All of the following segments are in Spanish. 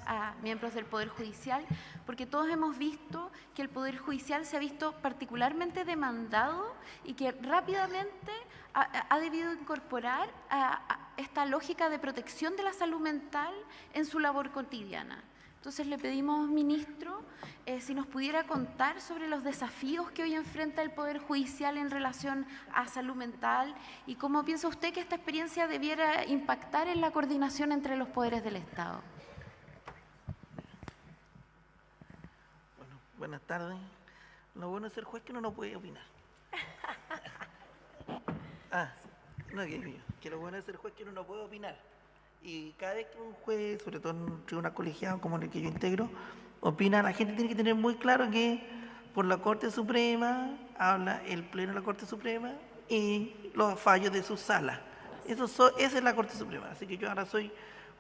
a miembros del Poder Judicial, porque todos hemos visto que el Poder Judicial se ha visto particularmente demandado y que rápidamente ha debido incorporar esta lógica de protección de la salud mental en su labor cotidiana. Entonces le pedimos, ministro, si nos pudiera contar sobre los desafíos que hoy enfrenta el Poder Judicial en relación a salud mental y cómo piensa usted que esta experiencia debiera impactar en la coordinación entre los poderes del Estado. Bueno, buenas tardes. Lo bueno de ser juez es que uno no puede opinar. No, que lo bueno de ser juez es que uno no puede opinar. Y cada vez que un juez, sobre todo en un tribunal colegiado como en el que yo integro, opina, la gente tiene que tener muy claro que por la Corte Suprema habla el Pleno de la Corte Suprema y los fallos de su sala. Esa es la Corte Suprema. Así que yo ahora soy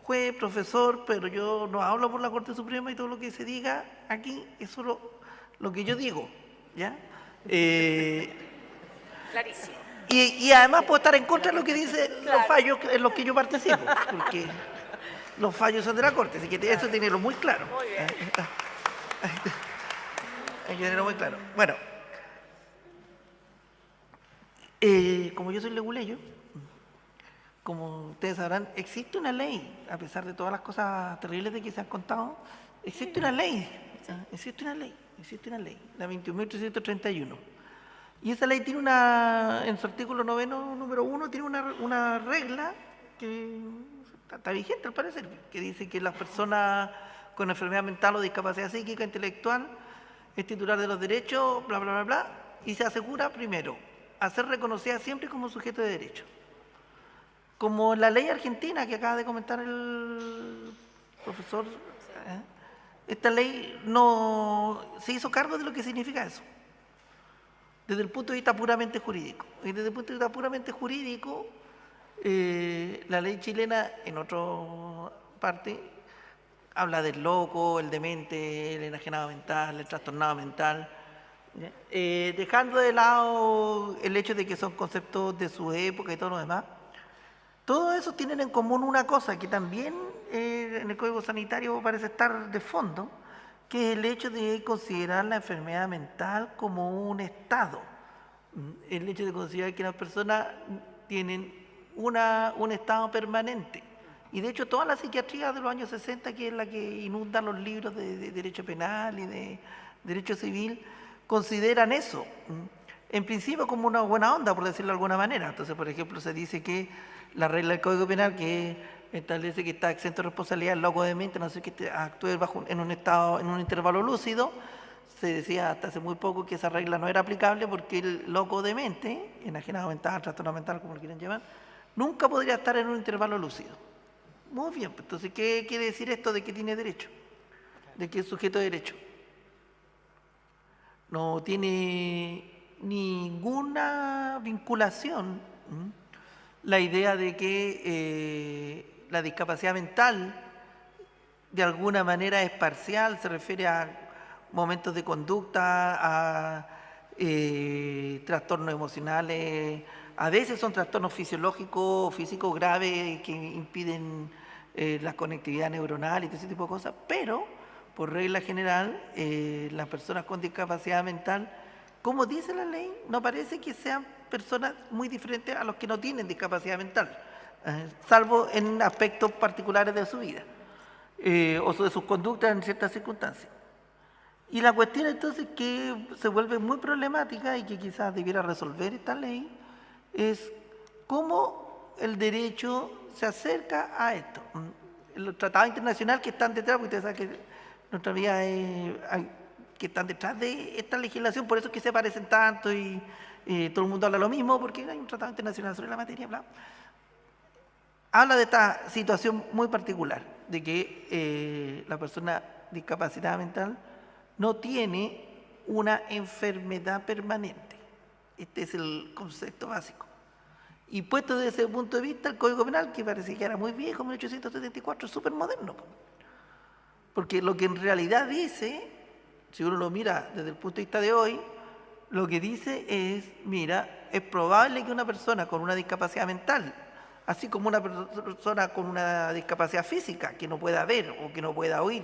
juez, profesor, pero yo no hablo por la Corte Suprema y todo lo que se diga aquí es solo lo que yo digo, ¿ya? Clarísimo. Y además puedo estar en contra de lo que dicen los fallos en los que yo participo, porque los fallos son de la Corte, así que eso hay que tenerlo muy claro. Muy bien. Hay que tenerlo muy claro. Bueno, como yo soy leguleyo, como ustedes sabrán, existe una ley, a pesar de todas las cosas terribles de que se han contado, existe una ley, la 21.331. Y esa ley tiene en su artículo 9, número 1, tiene una regla que está vigente al parecer, que dice que las personas con enfermedad mental o discapacidad psíquica, intelectual, es titular de los derechos, bla, bla, bla, bla, y se asegura, primero, a ser reconocida siempre como sujeto de derecho. Como la ley argentina que acaba de comentar el profesor, esta ley no se hizo cargo de lo que significa eso, desde el punto de vista puramente jurídico. Y desde el punto de vista puramente jurídico, la ley chilena, en otra parte, habla del loco, el demente, el enajenado mental, el trastornado mental, dejando de lado el hecho de que son conceptos de su época y todo lo demás. Todos esos tienen en común una cosa que también en el Código Sanitario parece estar de fondo, que es el hecho de considerar la enfermedad mental como un estado. El hecho de considerar que las personas tienen un estado permanente. Y de hecho toda la psiquiatría de los años 60, que es la que inunda los libros de derecho penal y de derecho civil, consideran eso, en principio como una buena onda, por decirlo de alguna manera. Entonces, por ejemplo, se dice que la regla del Código Penal que establece que está exento de responsabilidad el loco demente, no sé, que actúe en un estado, en un intervalo lúcido. Se decía hasta hace muy poco que esa regla no era aplicable porque el loco demente, enajenado mental, trastorno mental, como lo quieran llamar, nunca podría estar en un intervalo lúcido. Muy bien, entonces, ¿qué quiere decir esto de que tiene derecho? De que es sujeto de derecho. No tiene ninguna vinculación la idea de que la discapacidad mental de alguna manera es parcial, se refiere a momentos de conducta, a trastornos emocionales, a veces son trastornos fisiológicos, físicos graves que impiden la conectividad neuronal y todo ese tipo de cosas, pero por regla general las personas con discapacidad mental, como dice la ley, no parece que sean personas muy diferentes a los que no tienen discapacidad mental, salvo en aspectos particulares de su vida o de sus conductas en ciertas circunstancias. Y la cuestión entonces que se vuelve muy problemática y que quizás debiera resolver esta ley es cómo el derecho se acerca a esto. Los tratados internacionales que están detrás, porque ustedes saben que nuestra vida que están detrás de esta legislación, por eso es que se parecen tanto y todo el mundo habla lo mismo, porque hay un tratado internacional sobre la materia, bla. Habla de esta situación muy particular, de que la persona discapacitada mental no tiene una enfermedad permanente. Este es el concepto básico. Y puesto desde ese punto de vista, el Código Penal, que parece que era muy viejo, 1874, es súper moderno. Porque lo que en realidad dice, si uno lo mira desde el punto de vista de hoy, lo que dice es, mira, es probable que una persona con una discapacidad mental, así como una persona con una discapacidad física, que no pueda ver o que no pueda oír,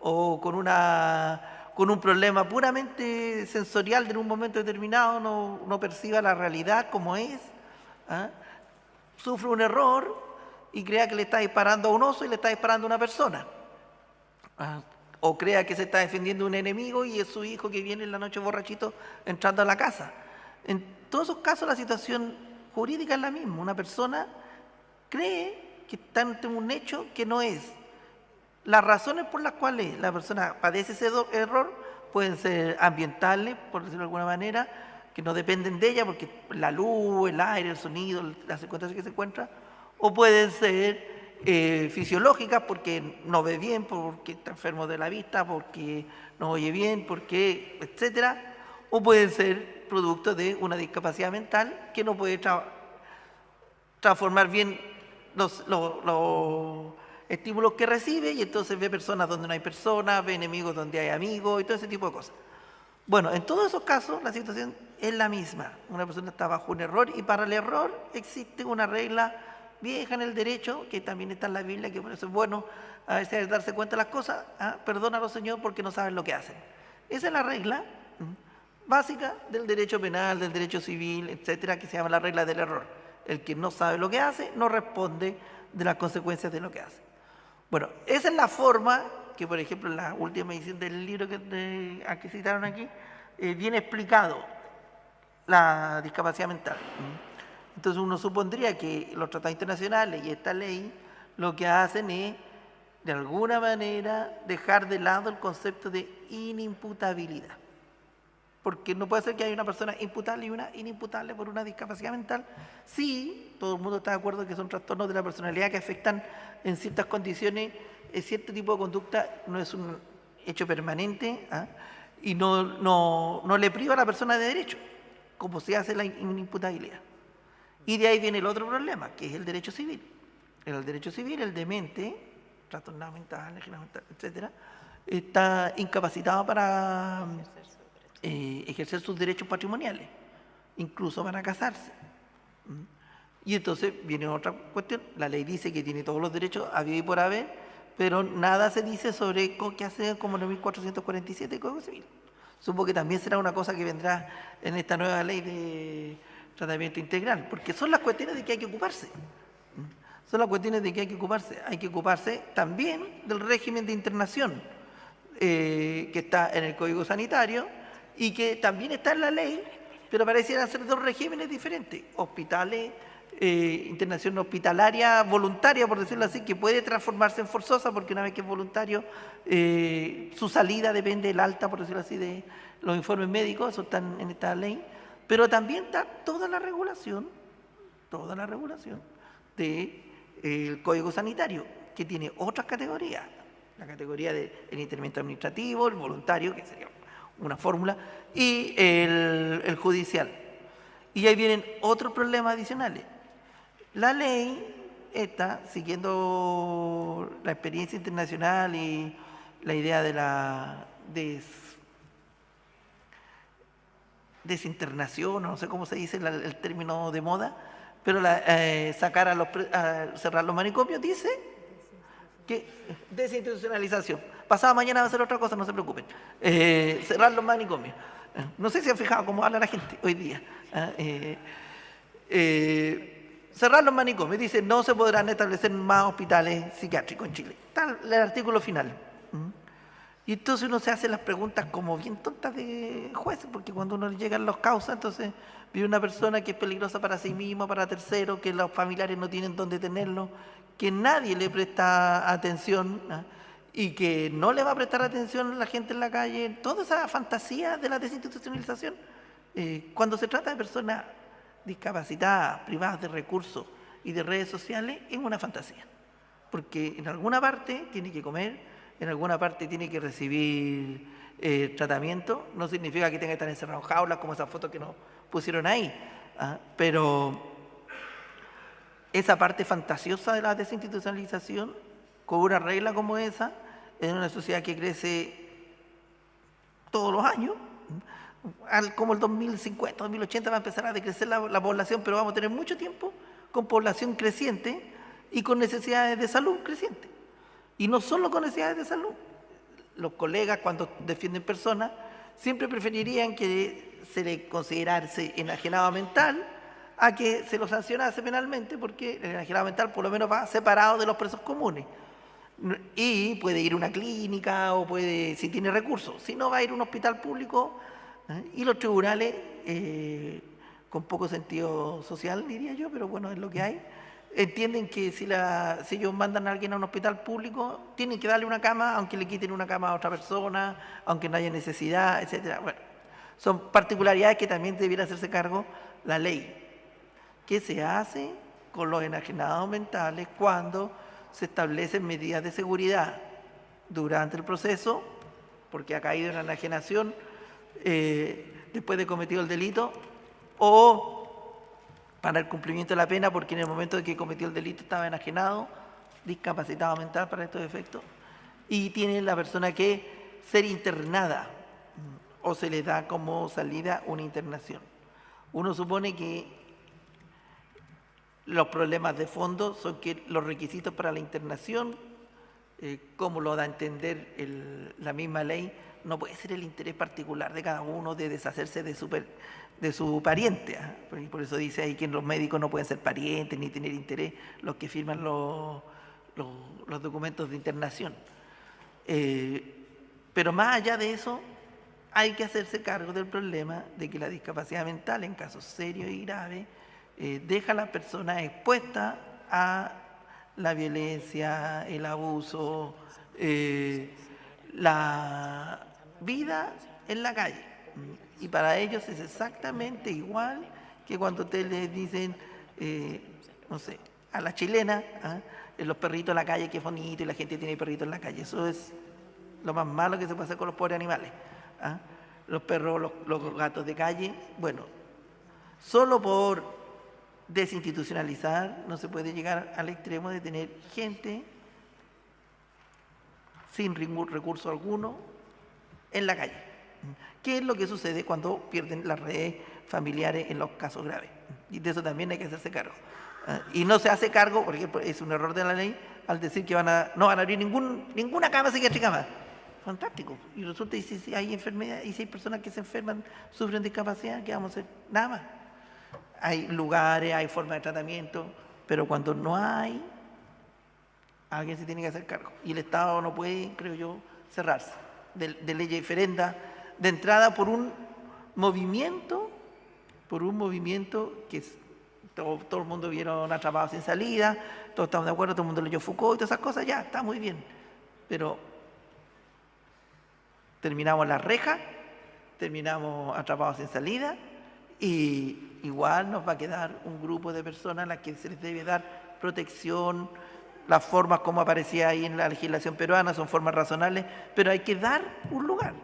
o con un problema puramente sensorial de en un momento determinado no perciba la realidad como es, ¿ah? Sufre un error y crea que le está disparando a un oso y le está disparando a una persona. O crea que se está defendiendo un enemigo y es su hijo que viene en la noche borrachito entrando a la casa. En todos esos casos la situación jurídica es la misma. Una persona cree que está ante un hecho que no es. Las razones por las cuales la persona padece ese error pueden ser ambientales, por decirlo de alguna manera, que no dependen de ella, porque la luz, el aire, el sonido, las circunstancias que se encuentra, o pueden ser fisiológicas, porque no ve bien, porque está enfermo de la vista, porque no oye bien, porque, etcétera, o pueden ser producto de una discapacidad mental que no puede transformar bien los estímulos que recibe, y entonces ve personas donde no hay personas, ve enemigos donde hay amigos y todo ese tipo de cosas. Bueno, en todos esos casos la situación es la misma. Una persona está bajo un error y para el error existe una regla vieja en el derecho, que también está en la Biblia, que por eso es bueno a veces darse cuenta de las cosas. Perdónalo, Señor, porque no saben lo que hacen. Esa es la regla básica del derecho penal, del derecho civil, etcétera, que se llama la regla del error. El que no sabe lo que hace no responde de las consecuencias de lo que hace. Bueno, esa es la forma que, por ejemplo, en la última edición del libro que citaron aquí, viene explicado la discapacidad mental. Entonces uno supondría que los tratados internacionales y esta ley lo que hacen es, de alguna manera, dejar de lado el concepto de inimputabilidad. Porque no puede ser que haya una persona imputable y una inimputable por una discapacidad mental. Sí, todo el mundo está de acuerdo que son trastornos de la personalidad que afectan en ciertas condiciones, cierto tipo de conducta no es un hecho permanente, y no le priva a la persona de derecho, como se hace la inimputabilidad. Y de ahí viene el otro problema, que es el derecho civil. En el derecho civil, el demente, trastornado mental, etcétera, está incapacitado para ejercer sus derechos patrimoniales, incluso para casarse. Y entonces viene otra cuestión, la ley dice que tiene todos los derechos habido y por haber, pero nada se dice sobre qué hacer como en el 1447 del Código Civil. Supongo que también será una cosa que vendrá en esta nueva ley de tratamiento integral, porque son las cuestiones de que hay que ocuparse. Son las cuestiones de que hay que ocuparse. Hay que ocuparse también del régimen de internación que está en el Código Sanitario y que también está en la ley, pero parecieran ser dos regímenes diferentes. Hospitales, internación hospitalaria voluntaria, por decirlo así, que puede transformarse en forzosa, porque una vez que es voluntario, su salida depende del alta, por decirlo así, de los informes médicos, eso está en esta ley. Pero también está toda la regulación del Código Sanitario, que tiene otras categorías. La categoría del intervento administrativo, el voluntario, que sería una fórmula, y el judicial. Y ahí vienen otros problemas adicionales. La ley está siguiendo la experiencia internacional y la idea de la desinternación, no sé cómo se dice el término de moda, pero cerrar los manicomios dice que desinstitucionalización. Pasado mañana va a ser otra cosa, no se preocupen. Cerrar los manicomios. No sé si han fijado cómo habla la gente hoy día. Cerrar los manicomios, dice no se podrán establecer más hospitales psiquiátricos en Chile. Está el artículo final. Y entonces uno se hace las preguntas como bien tontas de jueces, porque cuando uno llegan los causas, entonces vive una persona que es peligrosa para sí mismo, para terceros, que los familiares no tienen dónde tenerlo, que nadie le presta atención, y que no le va a prestar atención a la gente en la calle. Toda esa fantasía de la desinstitucionalización, cuando se trata de personas discapacitadas, privadas de recursos y de redes sociales, es una fantasía, porque en alguna parte tiene que comer, en alguna parte tiene que recibir tratamiento. No significa que tenga que estar encerrado en jaulas como esa foto que nos pusieron ahí, pero esa parte fantasiosa de la desinstitucionalización, con una regla como esa, en una sociedad que crece todos los años, como el 2050, 2080 va a empezar a decrecer la población, pero vamos a tener mucho tiempo con población creciente y con necesidades de salud crecientes. Y no solo con necesidades de salud. Los colegas, cuando defienden personas, siempre preferirían que se le considerase enajenado mental a que se lo sancionase penalmente, porque el enajenado mental por lo menos va separado de los presos comunes. Y puede ir a una clínica o puede, si tiene recursos. Si no, va a ir a un hospital público. Y los tribunales, con poco sentido social, diría yo, pero bueno, es lo que hay, entienden que si ellos mandan a alguien a un hospital público, tienen que darle una cama, aunque le quiten una cama a otra persona, aunque no haya necesidad, etcétera. Bueno, son particularidades que también debiera hacerse cargo la ley. ¿Qué se hace con los enajenados mentales cuando se establecen medidas de seguridad durante el proceso, porque ha caído en la enajenación después de cometido el delito, o para el cumplimiento de la pena, porque en el momento de que cometió el delito estaba enajenado, discapacitado mental para estos efectos, y tiene la persona que ser internada, o se le da como salida una internación. Uno supone que los problemas de fondo son que los requisitos para la internación, como lo da a entender la misma ley, no puede ser el interés particular de cada uno de deshacerse de su pariente. Por eso dice ahí que los médicos no pueden ser parientes ni tener interés los que firman los documentos de internación. Pero más allá de eso, hay que hacerse cargo del problema de que la discapacidad mental, en casos serios y graves, deja a la persona expuesta a la violencia, el abuso, la vida en la calle. Y para ellos es exactamente igual que cuando ustedes les dicen, no sé, a la chilena, los perritos en la calle, qué bonito, y la gente tiene perritos en la calle. Eso es lo más malo que se puede hacer con los pobres animales. Los perros, los gatos de calle, bueno, solo por desinstitucionalizar no se puede llegar al extremo de tener gente sin recurso alguno en la calle. ¿Qué es lo que sucede cuando pierden las redes familiares en los casos graves? Y de eso también hay que hacerse cargo. Y no se hace cargo, porque es un error de la ley, al decir que no van a abrir ninguna cama psiquiátrica más. Fantástico. Y resulta que si hay enfermedad y si hay personas que se enferman, sufren discapacidad, ¿qué vamos a hacer? Nada más. Hay lugares, hay formas de tratamiento, pero cuando no hay, alguien se tiene que hacer cargo. Y el Estado no puede, creo yo, cerrarse de ley diferenda de entrada por un movimiento que todo el mundo vieron Atrapados sin salida, todos estamos de acuerdo, todo el mundo leyó Foucault y todas esas cosas, ya, está muy bien. Pero terminamos la reja, terminamos Atrapados sin salida, y igual nos va a quedar un grupo de personas a las que se les debe dar protección. Las formas como aparecía ahí en la legislación peruana son formas razonables, pero hay que dar un lugar,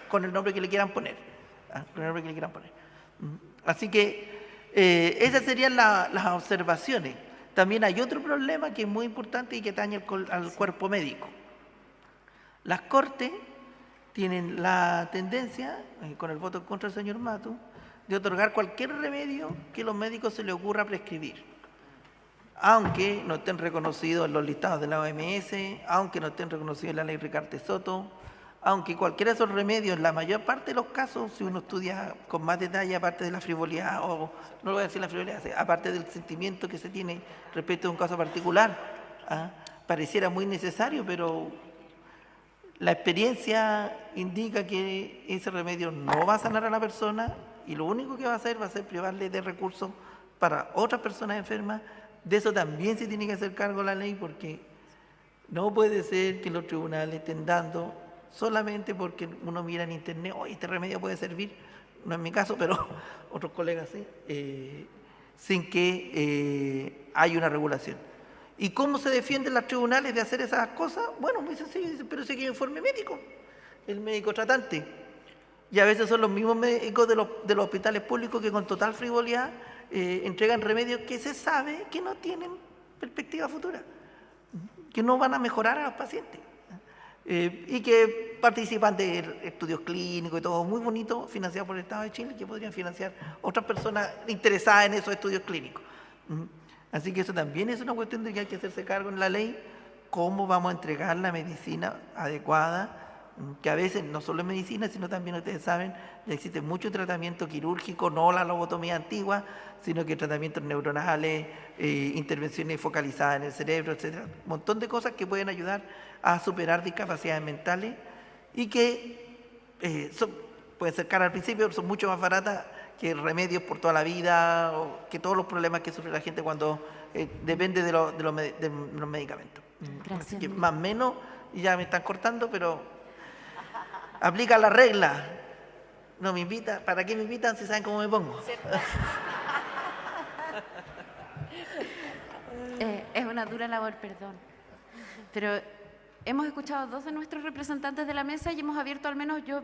con el nombre que le quieran poner. Así que esas serían las observaciones. También hay otro problema que es muy importante y que atañe al cuerpo médico. Las Cortes tienen la tendencia, con el voto en contra del señor Matus, de otorgar cualquier remedio que los médicos se les ocurra prescribir, aunque no estén reconocidos en los listados de la OMS, aunque no estén reconocidos en la ley Ricarte Soto, aunque cualquiera de esos remedios, en la mayor parte de los casos, si uno estudia con más detalle, aparte de la frivolidad, o no voy a decir la frivolidad, aparte del sentimiento que se tiene respecto a un caso particular, pareciera muy necesario, pero la experiencia indica que ese remedio no va a sanar a la persona y lo único que va a hacer privarle de recursos para otras personas enfermas. De eso también se tiene que hacer cargo la ley, porque no puede ser que los tribunales estén dando solamente porque uno mira en internet, oye, este remedio puede servir, no es mi caso, pero otros colegas sí, sin que haya una regulación. ¿Y cómo se defienden los tribunales de hacer esas cosas? Bueno, muy sencillo, dicen, pero si hay informe médico, el médico tratante. Y a veces son los mismos médicos de los hospitales públicos que con total frivolidad entregan remedios que se sabe que no tienen perspectiva futura, que no van a mejorar a los pacientes, y que participan de estudios clínicos y todo muy bonito, financiado por el Estado de Chile, que podrían financiar otras personas interesadas en esos estudios clínicos. Mm. Así que eso también es una cuestión de que hay que hacerse cargo en la ley, cómo vamos a entregar la medicina adecuada, que a veces no solo es medicina, sino también ustedes saben, ya existe mucho tratamiento quirúrgico, no la lobotomía antigua, sino que tratamientos neuronales, intervenciones focalizadas en el cerebro, etcétera. Un montón de cosas que pueden ayudar a superar discapacidades mentales y que pueden ser caras al principio, son mucho más baratas que remedios por toda la vida, o que todos los problemas que sufre la gente cuando depende de los medicamentos. Gracias. Así que más o menos, ya me están cortando, pero aplica la regla. No me invita, ¿para qué me invitan si saben cómo me pongo? Es una dura labor, perdón. Pero hemos escuchado dos de nuestros representantes de la mesa y hemos abierto, al menos yo